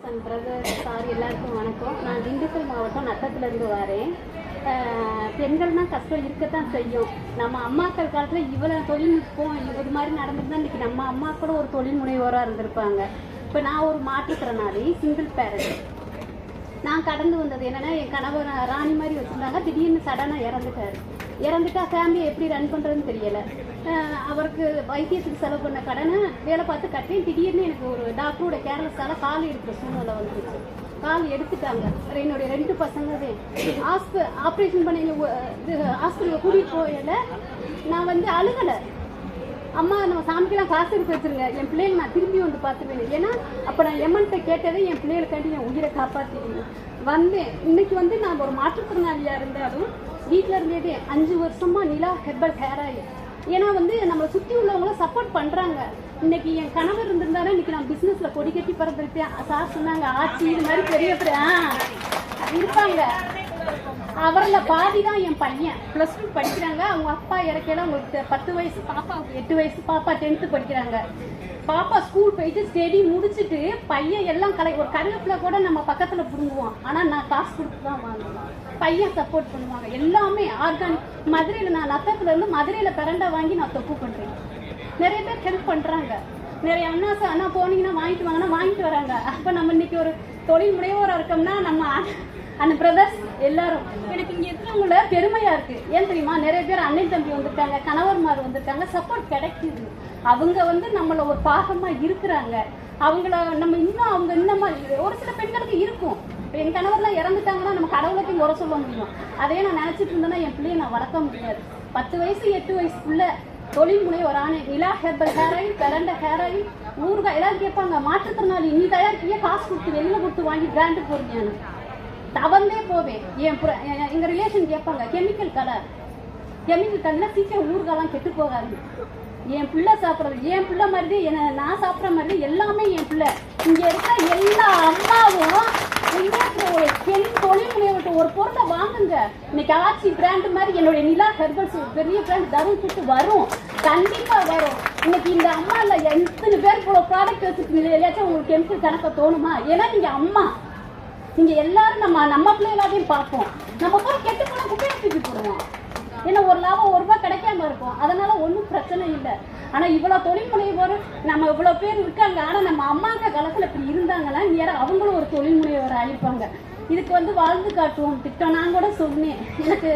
And brother sir எல்லாருக்கும் வணக்கம். நான் திண்டுக்கல் மாவட்டம் நத்தத்துலேருந்து வரேன். பெண்கள்னா கஷ்டம் இருக்கத்தான் செய்யும். நம்ம அம்மாக்கள் காலத்தில் இவ்வளோ தொழில்நுட்பம் இது மாதிரி நடந்துருந்தா இன்றைக்கி நம்ம அம்மா கூட ஒரு தொழில் முனைவோராக இருந்திருப்பாங்க. இப்போ நான் ஒரு மாற்றுத்திறனாளி, சிங்கிள் பேரண்ட். நான் கடந்து வந்தது என்னென்னா, என் கணவர் ராணி மாதிரி வச்சுருந்தாங்க, திடீர்னு சடனாக இறந்துட்டா ஃபேமிலியை எப்படி ரன் பண்ணுறதுன்னு தெரியலை. அவருக்கு வைத்தியத்துக்கு செலவு பண்ண கடனை வேலை பார்த்து கட்டேன். திடீர்னு எனக்கு ஒரு டாக்டரோட கேர்லெஸ்ஸால் கால் எடுக்கிற சூழ்நிலை வந்துச்சு. கால் எடுத்துட்டாங்க. என்னுடைய 2 பசங்க ஆப்ரேஷன் பண்ணி ஹாஸ்பிட்டலில் கூட்டிகிட்டு போயில நான் வந்து அழுகலை. அம்மா நம்ம சாமிக்கெல்லாம் காசு எடுத்து வச்சுருங்க, என் பிள்ளைகளை நான் திரும்பி வந்து பார்த்துருவேன். ஏன்னா அப்போ நான் எம்என்ட்ட கேட்டதே என் பிள்ளைகளுக்காண்டி என் உயிரை காப்பாற்றிடுவேன் வந்தேன். இன்னைக்கு வந்து நான் ஒரு மாற்றுத்திறனாளியாக இருந்தாலும் வீட்டில் இருந்ததே 5 வருஷமா நிலா ஹெர்பல் ஹேர் ஆயில். ஏன்னா வந்து நம்மளை சுற்றி உள்ளவங்களும் சப்போர்ட் பண்ணுறாங்க. இன்னைக்கு என் கணவர் இருந்திருந்தாலும் இன்னைக்கு நான் பிஸ்னஸில் கொடி கட்டி பறந்துருப்பேன். சார் சொன்னாங்க ஆட்சி இது மாதிரி பெரிய இருப்பாங்க. அவரில் பாதி தான் என் பையன் +2 படிக்கிறாங்க. அவங்க அப்பா இறக்கையில அவங்களுக்கு 10 வயசு, பாப்பாவுக்கு 8 வயசு, பாப்பா 10th படிக்கிறாங்க. பாப்பா ஸ்கூல் போயிட்டு ஸ்டடி முடிச்சுட்டு பையன் எல்லாம் ஒரு கருவேப்பிலை கூட நம்ம பக்கத்தில் பிடுங்குவோம். ஆனால் நான் காசு கொடுத்து தான் வாங்குவேன். பையன் சப்போர்ட் பண்ணுவாங்க. எல்லாமே ஆர்கானிக். மதுரையில் நான் நத்தத்துலேருந்து மதுரையில் பிரண்டை வாங்கி நான் தொப்பு பண்ணுறேன். நிறைய பேர் ஹெல்ப் பண்ணுறாங்க. நிறைய அண்ணா போனீங்கன்னா வாங்கிட்டு வாங்கன்னா வாங்கிட்டு வராங்க. அப்போ நம்ம இன்னைக்கு ஒரு தொழில் முனைவோராக இருக்கோம்னா நம்ம அந்த பிரதர்ஸ் எல்லாரும் எனக்கு இங்கே இருக்கிறவங்கள பெருமையாக இருக்குது. ஏன் தெரியுமா, நிறைய பேர் அண்ணன் தம்பி வந்திருக்காங்க, கணவர்மார் வந்திருக்காங்க, சப்போர்ட் கிடைக்குது. அவங்க வந்து நம்மள ஒரு பாகமாக இருக்கிறாங்க. அவங்கள நம்ம இன்னும் அவங்க இந்த மாதிரி ஒரு சில பெண்களுக்கு இருக்கும். இப்போ என் கணவர்லாம் இறந்துட்டாங்கன்னா நம்ம கடவுளுக்கு உர சொல்ல முடியும். அதே நான் நினச்சிட்டு இருந்தேன்னா என் பிள்ளையை நான் வளர்க்க முடியாது. 10 வயசு 8 வயசுக்குள்ள தொழில் முனைவோர் ஆனேன். நிலா ஹெர்பல் ஹேர் ஆயில், பிரண்டை ஹேர் ஆயில், ஊறுகாய் எல்லாரும் கேட்பாங்க, மாற்றுத்திறனாளி நீ தயாரிக்கையே காசு கொடுத்து வெளியில் கொடுத்து வாங்கி பிராண்டு போடுறீங்க. தவந்தே போவேன். எங்கள் ரிலேஷன் கேட்பாங்க, கெமிக்கல் கலர்னா சீக்கிரம் ஊறுகாலாம் கெட்டு போகாது. என் பிள்ளை சாப்பிட்றது என் பிள்ளை மாதிரி, நான் சாப்பிட்ற மாதிரி எல்லாமே என் பிள்ளை. இங்கே இருக்கிற எல்லா அம்மாவும் தொழில் முனைவர்கிட்ட ஒரு பொருளை வாங்குங்க. இன்னைக்கு ஆட்சி பிராண்டு மாதிரி என்னுடைய நிலா ஹெர்பல்ஸ் பெரிய பிராண்ட் தரும் சுட்டு வரும், கண்டிப்பாக வரும். இன்னைக்கு இந்த அம்மா இல்லை எத்தனை பேர் இவ்வளோ ப்ராடக்ட் வச்சுருக்கீங்க, எதாச்சும் உங்களுக்கு கெமிக்கல் கணக்க தோணுமா? ஏன்னா நீங்கள் அம்மா, நீங்கள் எல்லாரும் நம்ம பிள்ளைகளாதையும் பார்ப்போம். நம்ம போய் கெட்டு போனால் குப்பையை தூக்கி போடுவோம். ஏன்னா ஒரு லாபம் ₹1 கிடைக்காம இருக்கும். அதனால ஒன்றும் பிரச்சனை இல்லை. ஆனால் இவ்வளோ தொழில் முனைவோர் நம்ம இவ்வளோ பேர் இருக்காங்க. ஆனால் நம்ம அம்மாங்க காலத்தில் இப்படி இருந்தாங்கன்னா நேரம் அவங்களும் ஒரு தொழில் முனைவோர் ஆகிருப்பாங்க. இதுக்கு வந்து வாழ்ந்து காட்டுவோம் திட்டம். நான் கூட சொன்னேன், எனக்கு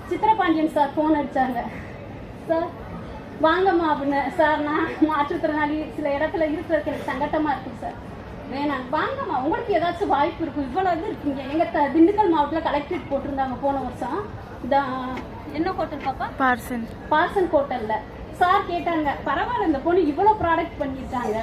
சித்திரபாண்டியன் சார் ஃபோன் அடித்தாங்க, சார் வாங்கம்மா அப்படின்னு. சார் நான் மாற்றுத்திறனாளி, சில இடத்துல இருக்கிறதுக்கு எனக்கு சங்கட்டமாக இருக்குது சார், வேணாம் வாங்கம்மா, உங்களுக்கு ஏதாச்சும் வாய்ப்பு இருக்கும், இவ்வளோ இது இருக்கீங்க. எங்கள் திண்டுக்கல் மாவட்டத்தில் கலெக்டரேட் போட்டிருந்தாங்க போன வருஷம். என்ன ஹோட்டல் பாப்பா? பார்சன் ஹோட்டலில் சார் கேட்டாங்க, பரவாயில்ல இந்த பொண்ணு இவ்வளோ ப்ராடக்ட் பண்ணியிருக்காங்க,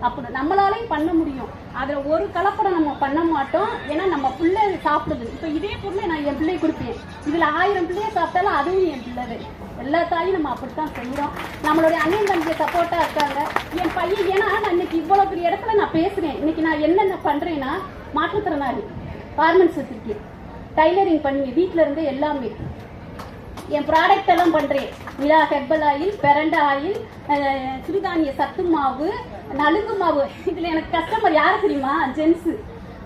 அப்படி நம்மளாலையும் பண்ண முடியும். அதில் ஒரு கலப்படம் நம்ம பண்ண மாட்டோம். ஏன்னா நம்ம பிள்ளை சாப்பிடுது. இப்போ இதே பொருளை நான் என் பிள்ளை கொடுப்பேன். இதில் 1000 பிள்ளையை சாப்பிட்டாலும் அதுவும் என் பிள்ளை. எல்லா தாயும் நம்ம அப்படித்தான் செய்கிறோம். நம்மளுடைய அண்ணன் தம்பியை சப்போர்ட்டாக இருக்காங்க. என் பையன், ஏன்னா நான் இன்னைக்கு இவ்வளோ பெரிய இடத்துல நான் பேசுகிறேன். இன்னைக்கு நான் என்னென்ன பண்ணுறேன்னா, மாற்றுத்திறனாளி, கார்மெண்ட்ஸ் வச்சுருக்கேன், டைலரிங் பண்ணி வீட்டில் இருந்து எல்லாமே என் ப்ராடக்ட் எல்லாம் பண்ணுறேன். நிலா ஹெர்பல் ஆயில், பிரண்டை ஆயில், சிறுதானிய சத்து மாவு, நலுங்கு மாவு. இதில் எனக்கு கஸ்டமர் யார் தெரியுமா? ஜென்ஸு.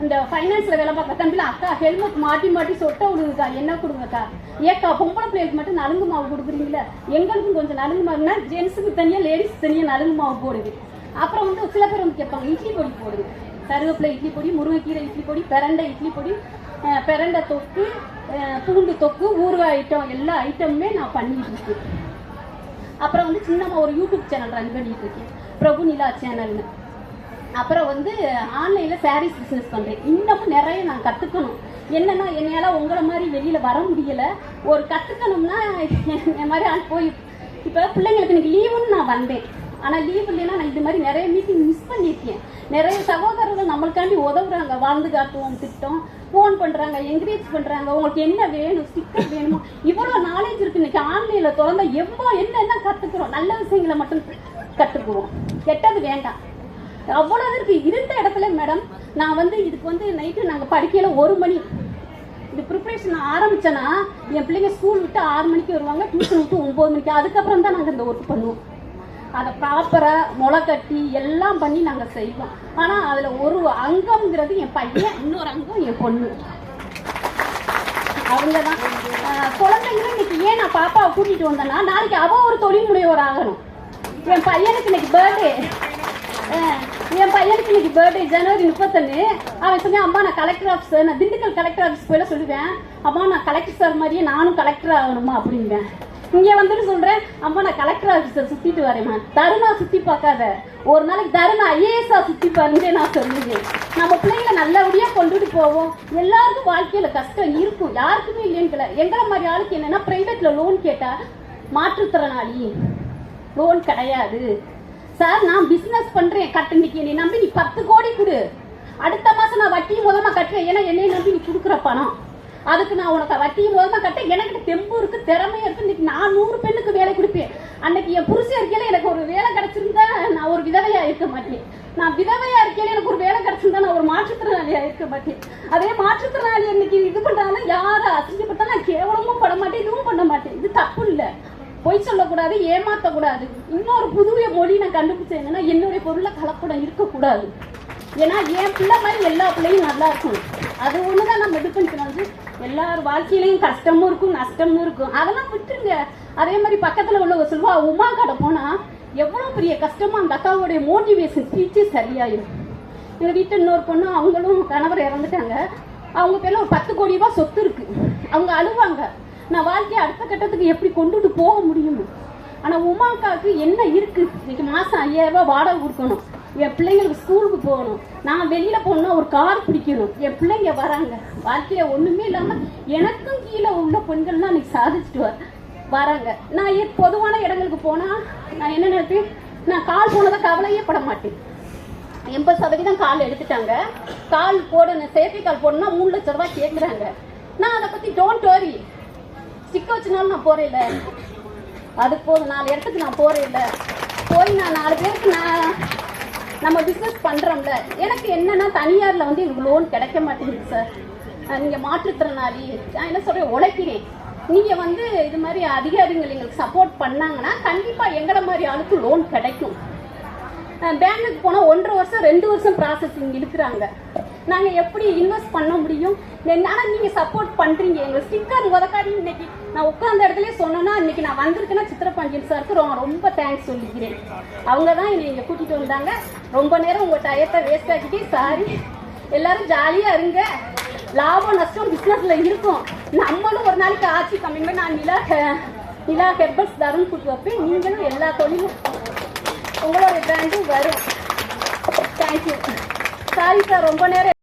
இந்த ஃபைனான்ஸில் வேலை பார்க்க தம்பியில், அக்கா ஹெல்மெட் மாட்டி சொட்ட விடுதுக்கா, என்ன கொடுங்கக்கா, ஏக்கா பொம்பளை பிள்ளைகளுக்கு மட்டும் நலுங்கு மாவு கொடுக்குறீங்களா, எங்களுக்கும் கொஞ்சம் நலுங்கு மாவுனா ஜென்ஸுக்கு தனியாக லேடிஸ் தனியாக நலுங்கு மாவு போடுது. அப்புறம் வந்து சில பேர் வந்து கேட்பாங்க, இட்லி பொடி போடுது, கருவேப்பிலை இட்லி பொடி, முருங்கைக்கீரை இட்லி பொடி, பிரண்டை இட்லி பொடி, பிரண்டை தொக்கு, பூண்டு தொக்கு, ஊறுகாய் ஐட்டம், எல்லா ஐட்டமுமே நான் பண்ணிட்டு இருக்கேன். அப்புறம் வந்து சின்னமாக ஒரு யூடியூப் சேனல் ரன் பண்ணிட்டு இருக்கேன், பிரபு நிலா சேனல்னு. அப்புறம் வந்து ஆன்லைனில் சாரீஸ் பிஸ்னஸ் பண்ணுறேன். இன்னமும் நிறைய நான் கற்றுக்கணும். என்னென்னா என்னையால் உங்களை மாதிரி வெளியில் வர முடியலை. ஒரு கற்றுக்கணும்னா என் மாதிரி ஆள் போய், இப்போ பிள்ளைங்களுக்கு எனக்கு லீவுன்னு நான் வந்தேன். ஆனால் லீவ் இல்லைன்னா நான் இது மாதிரி நிறைய மீட்டிங் மிஸ் பண்ணியிருக்கேன். நிறைய சகோதரர்கள் நம்மளுக்காண்டி உதவுறாங்க. வாழ்ந்து காட்டுவோம் திட்டம் ஃபோன் பண்ணுறாங்க, என்கரேஜ் பண்ணுறாங்க. உங்களுக்கு என்ன வேணும், ஸ்டிக்கர் வேணுமோ, இவ்வளோ நாலேஜ் இருக்குது. இன்றைக்கி ஆன்லைனில் திறந்தா எவ்வளோ என்னென்ன கற்றுக்குறோம். நல்ல விஷயங்களை மட்டும் கற்றுக்குவோம், கெட்டது வேண்டாம். அவ்வளோ இருக்குது. இருந்த இடத்துல மேடம் நான் வந்து இதுக்கு வந்து நைட்டு நாங்கள் படிக்கையில் 1 மணி இது ப்ரிப்ரேஷன் ஆரம்பித்தேன்னா, என் பிள்ளைங்க ஸ்கூல் விட்டு 6 மணிக்கு வருவாங்க, டியூஷன் விட்டு 9 மணிக்கு. அதுக்கப்புறம் தான் நாங்கள் இந்த ஒர்க் பண்ணுவோம். அதை ப்ராப்பராக முளை கட்டி எல்லாம் பண்ணி நாங்கள் செய்வோம். ஆனால் அதில் ஒரு அங்கம்ங்கிறது என் பையன், இன்னொரு அங்கம் என் பொண்ணு. அவங்க தான் குழந்தைங்களும் இன்னைக்கு ஏன் நான் பாப்பாவை கூட்டிகிட்டு வந்தேன்னா, நாளைக்கு அவள் ஒரு தொழில் முனைவோர் ஆகணும். என் பையனுக்கு இன்னைக்கு பர்த்டே ஜனவரி 31. அவன் சொன்னேன், அம்மா நான் கலெக்டர் ஆஃபீஸ், நான் திண்டுக்கல் கலெக்டர் ஆஃபீஸ் போயில சொல்லுவேன், அம்மா நான் கலெக்டர் சார் மாதிரியே நானும் கலெக்டர் ஆகணுமா அப்படின்பேன். இங்கே வந்துட்டு சொல்கிறேன், அம்மா நான் கலெக்டர் ஆஃபீஸர் சுற்றிட்டு வரேம்மா. தருணா சுற்றி பார்க்காத, ஒரு நாளைக்கு தருணா ஐஏஎஸ்ஸா சுற்றி பாருங்க நான் சொல்லுவேன். நம்ம பிள்ளைங்களை நல்லபடியாக கொண்டுட்டு போவோம். எல்லாருக்கும் வாழ்க்கையில் கஷ்டம் இருக்கும், யாருக்குமே இல்லைன்னு. எங்களை மாதிரி ஆளுக்கு என்னென்னா, ப்ரைவேட்டில் லோன் கேட்டால் மாற்றுத்திறனாளி லோன் கிடையாது சார், நான் பிஸ்னஸ் பண்ணுறேன், கட்டணிக்கு என்னை நம்பி நீ 10 கோடி கொடு, அடுத்த மாதம் நான் வட்டியும் முதமா கட்டுறேன், ஏன்னா என்னை நம்பி நீ கொடுக்குற பணம், அதுக்கு நான் உனக்கு வட்டியும் முதமா கட்ட எனக்கு தெம்பு இருக்கு, திறமையா இருக்கு. இன்னைக்கு நான் 100 பெண்ணுக்கு வேலை கொடுப்பேன். அன்னைக்கு என் புருஷன் இருக்கையில எனக்கு ஒரு வேலை கிடைச்சிருந்தா நான் ஒரு விதவையா இருக்க மாட்டேன். நான் விதவையா இருக்கையில எனக்கு ஒரு வேலை கிடைச்சிருந்தா நான் ஒரு மாற்றுத்திறனாளியா இருக்க மாட்டேன். அதே மாற்றுத்திறனாளி இன்னைக்கு இது பண்றாங்கன்னா, யாரும் அசிங்கப்பட்டா நான் கேவலமும் பட மாட்டேன், இதுவும் பண்ண மாட்டேன். இது தப்பு இல்லை, பொய் சொல்லக்கூடாது, ஏமாற்றக்கூடாது. இன்னொரு புதிய மொழி நான் கண்டுபிடிச்சேன், என்னன்னா என்னுடைய பொருளை கலப்படம் இருக்கக்கூடாது. ஏன்னா என் பிள்ளை மாதிரி எல்லா பிள்ளையும் நல்லா இருக்கும். அது ஒண்ணுதான் நம்ம இது பண்ணிக்கணும். எல்லார் வாழ்க்கையிலையும் கஷ்டமும் இருக்கும், நஷ்டமும் இருக்கும், அதெல்லாம் விட்டுருங்க. அதே மாதிரி பக்கத்துல உள்ளவங்க சொல்லுவா, உமா கடை போனா எவ்வளவு பெரிய கஷ்டமா அந்த அக்காவுடைய மோட்டிவேஷன் ஸ்பீச்சு சரியாயிடும். எங்க வீட்டு இன்னொரு பொண்ணு, அவங்களும் கணவர் இறந்துட்டாங்க, அவங்க பேர்ல ஒரு 10 கோடி ரூபாய் சொத்து இருக்கு. அவங்க அழுவாங்க, நான் வாழ்க்கையை அடுத்த கட்டத்துக்கு எப்படி கொண்டுட்டு போக முடியும். ஆனா உமாக்காவுக்கு என்ன இருக்கு, இன்னைக்கு மாசம் 5000 ரூபாய் வாடகை கொடுக்கணும், என் பிள்ளைங்களுக்கு ஸ்கூலுக்கு போகணும், நான் வெளியில போகணும்னா ஒரு கார் பிடிக்கணும், என் பிள்ளைங்க வராங்க, வாழ்க்கையில ஒண்ணுமே இல்லாம எனக்கும் கீழே உள்ள பெண்கள்லாம் இன்னைக்கு சாதிச்சுட்டு வராங்க. நான் பொதுவான இடங்களுக்கு போனா நான் என்ன நினைப்பேன், நான் கால் போனதை கவலையே பட மாட்டேன். 80% கால் எடுத்துட்டாங்க. கால் போடணும், சேஃப்டி கால் போடணும்னா 3 லட்சம் ரூபாய் கேட்குறாங்க. நான் அதை பத்தி டோன்ட் வரி, ஸ்டிக் வச்சுனாலும் நான் போறேன் இல்லை, அது போதும், 4 இடத்துக்கு நான் போறேன் இல்லை, போய் நான் 4 பேருக்கு நம்ம பிஸ்னஸ் பண்ணுறோம்ல. எனக்கு என்னன்னா, தனியாரில் வந்து எங்களுக்கு லோன் கிடைக்க மாட்டேங்குது சார். நீங்கள் மாற்றுத்திறனாளி, நான் என்ன சொல்கிறேன், உழைக்கிறேன். நீங்கள் வந்து இது மாதிரி அதிகாரிகள் எங்களுக்கு சப்போர்ட் பண்ணாங்கன்னா கண்டிப்பாக எங்களை மாதிரி ஆளுக்கு லோன் கிடைக்கும். பேங்குக்கு போனால் 1.5 வருஷம் 2 வருஷம் ப்ராசஸிங் இருக்கிறாங்க. நாங்கள் எப்படி இன்வெஸ்ட் பண்ண முடியும்? ஆனால் நீங்கள் சப்போர்ட் பண்ணுறீங்க. எங்கள் ஸ்டிக்கர் உதக்காடி இன்னைக்கு நான் உட்காந்த இடத்துல சொன்னேன்னா, இன்னைக்கு நான் வந்திருக்கேன்னா சித்திரப்பாண்டியன் சாருக்கு ரொம்ப தேங்க்ஸ் சொல்லிக்கிறேன். அவங்க தான் என்னை இங்கே கூட்டிகிட்டு வந்தாங்க. ரொம்ப நேரம் உங்கள் டயத்தை வேஸ்ட் ஆக்கிட்டே சாரி. எல்லாரும் ஜாலியாக இருங்க, லாபம் நஷ்டம் பிஸ்னஸில் இருக்கும். நம்மளும் ஒரு நாளைக்கு ஆட்சி கம்மிங் நான் நிலா ஹெர்பல்ஸ் தருண் கூட்டு வைப்பேன். நீங்களும் எல்லா தொழிலும் உங்களோட பிராண்டும் வரும். தேங்க்யூ. சாரி சார், ரொம்ப நேரம்